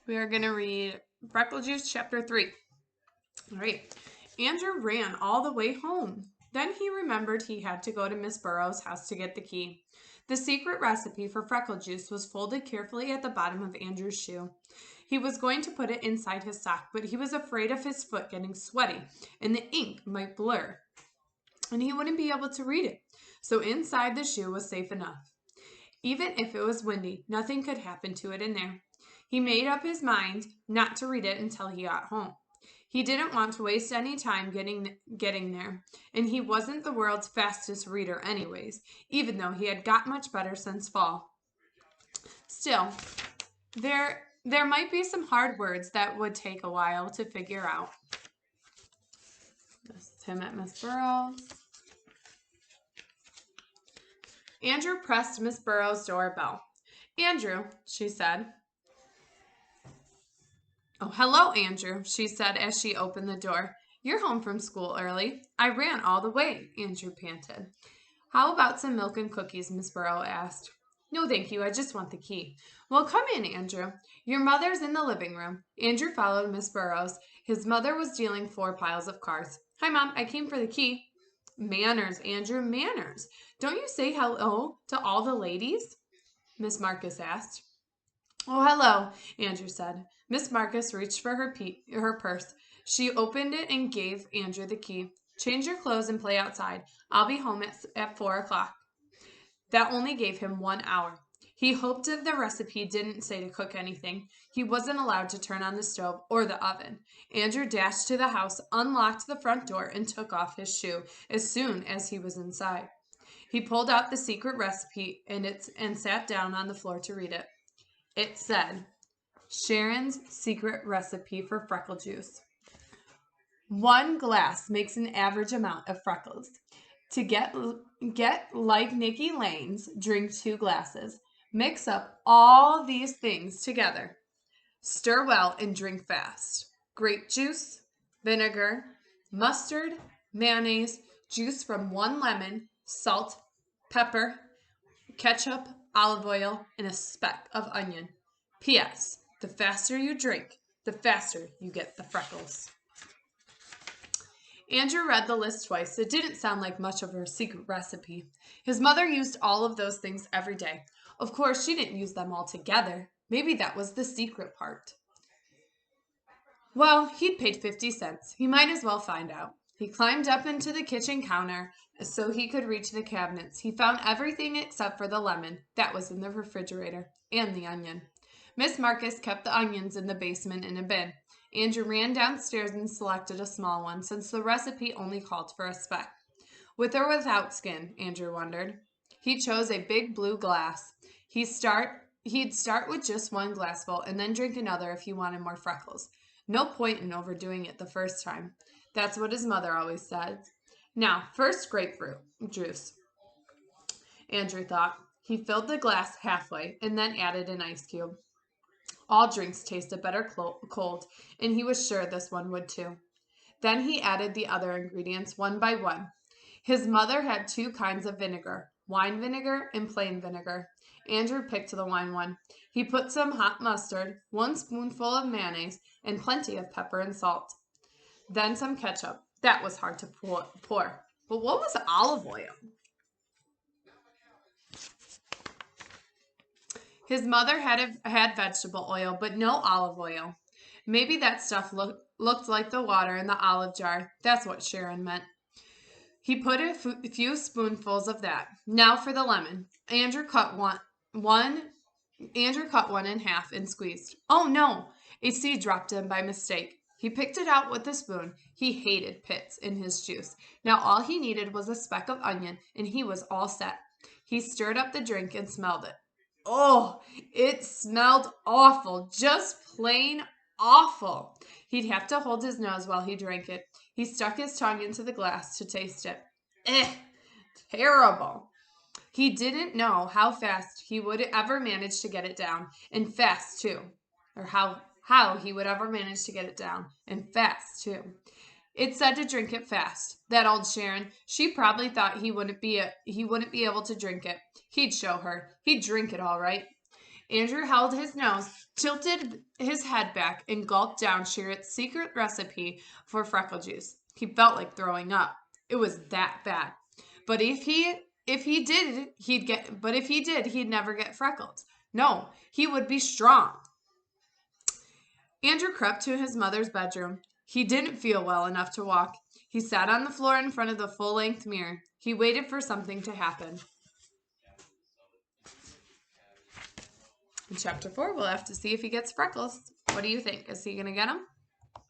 We are going to read Freckle Juice Chapter 3. All right. Andrew ran all the way home. Then he remembered he had to go to Miss Burrow's house to get the key. The secret recipe for Freckle Juice was folded carefully at the bottom of Andrew's shoe. He was going to put it inside his sock, but he was afraid of his foot getting sweaty and the ink might blur, and he wouldn't be able to read it. So inside the shoe was safe enough. Even if it was windy, nothing could happen to it in there. He made up his mind not to read it until he got home. He didn't want to waste any time getting there, and he wasn't the world's fastest reader anyways, even though he had got much better since fall. Still, there might be some hard words that would take a while to figure out. This is him at Miss Burrow's. Andrew pressed Miss Burrow's doorbell. "Andrew," she said. "Oh, hello, Andrew," she said as she opened the door. "You're home from school early." "I ran all the way," Andrew panted. "How about some milk and cookies?" Miss Burrow asked. "No, thank you. I just want the key." "Well, come in, Andrew. Your mother's in the living room." Andrew followed Miss Burrow's. His mother was dealing 4 piles of cards. "Hi, Mom. I came for the key." "Manners, Andrew, manners. Don't you say hello to all the ladies?" Miss Marcus asked. "Oh, hello," Andrew said. Miss Marcus reached for her purse. She opened it and gave Andrew the key. "Change your clothes and play outside. I'll be home at 4 o'clock. That only gave him 1 hour. He hoped that the recipe didn't say to cook anything. He wasn't allowed to turn on the stove or the oven. Andrew dashed to the house, unlocked the front door, and took off his shoe as soon as he was inside. He pulled out the secret recipe and sat down on the floor to read it. It said, "Sharon's secret recipe for freckle juice. 1 glass makes an average amount of freckles. To get like Nikki Lane's, drink 2 glasses. Mix up all these things together. Stir well and drink fast. Grape juice, vinegar, mustard, mayonnaise, juice from 1 lemon, salt, pepper, ketchup, olive oil, and a speck of onion. P.S. The faster you drink, the faster you get the freckles." Andrew read the list twice. It didn't sound like much of a secret recipe. His mother used all of those things every day. Of course, she didn't use them all together. Maybe that was the secret part. Well, he'd paid 50 cents. He might as well find out. He climbed up into the kitchen counter so he could reach the cabinets. He found everything except for the lemon that was in the refrigerator and the onion. Miss Marcus kept the onions in the basement in a bin. Andrew ran downstairs and selected a small one, since the recipe only called for a speck. With or without skin, Andrew wondered. He chose a big blue glass. He'd start with just 1 glassful and then drink another if he wanted more freckles. No point in overdoing it the first time. That's what his mother always said. Now, first grapefruit juice, Andrew thought. He filled the glass halfway and then added an ice cube. All drinks tasted better cold, and he was sure this one would too. Then he added the other ingredients one by one. His mother had 2 kinds of vinegar, wine vinegar and plain vinegar. Andrew picked the wine one. He put some hot mustard, 1 spoonful of mayonnaise, and plenty of pepper and salt. Then some ketchup. That was hard to pour. But what was olive oil? His mother had vegetable oil, but no olive oil. Maybe that stuff looked like the water in the olive jar. That's what Sharon meant. He put a few spoonfuls of that. Now for the lemon. Andrew cut one in half and squeezed. Oh no! A seed dropped in by mistake. He picked it out with a spoon. He hated pits in his juice. Now all he needed was a speck of onion, and he was all set. He stirred up the drink and smelled it. Oh, it smelled awful, just plain awful. He'd have to hold his nose while he drank it. He stuck his tongue into the glass to taste it. Terrible. He didn't know how fast he would ever manage to get it down, and fast too. Or how he would ever manage to get it down, and fast too. It said to drink it fast. That old Sharon, she probably thought he wouldn't be able to drink it. He'd show her. He'd drink it all right. Andrew held his nose, tilted his head back, and gulped down Sherritt's secret recipe for freckle juice. He felt like throwing up. It was that bad. But if he did, he'd never get freckles. No, he would be strong. Andrew crept to his mother's bedroom. He didn't feel well enough to walk. He sat on the floor in front of the full-length mirror. He waited for something to happen. In chapter 4, we'll have to see if he gets freckles. What do you think? Is he going to get them?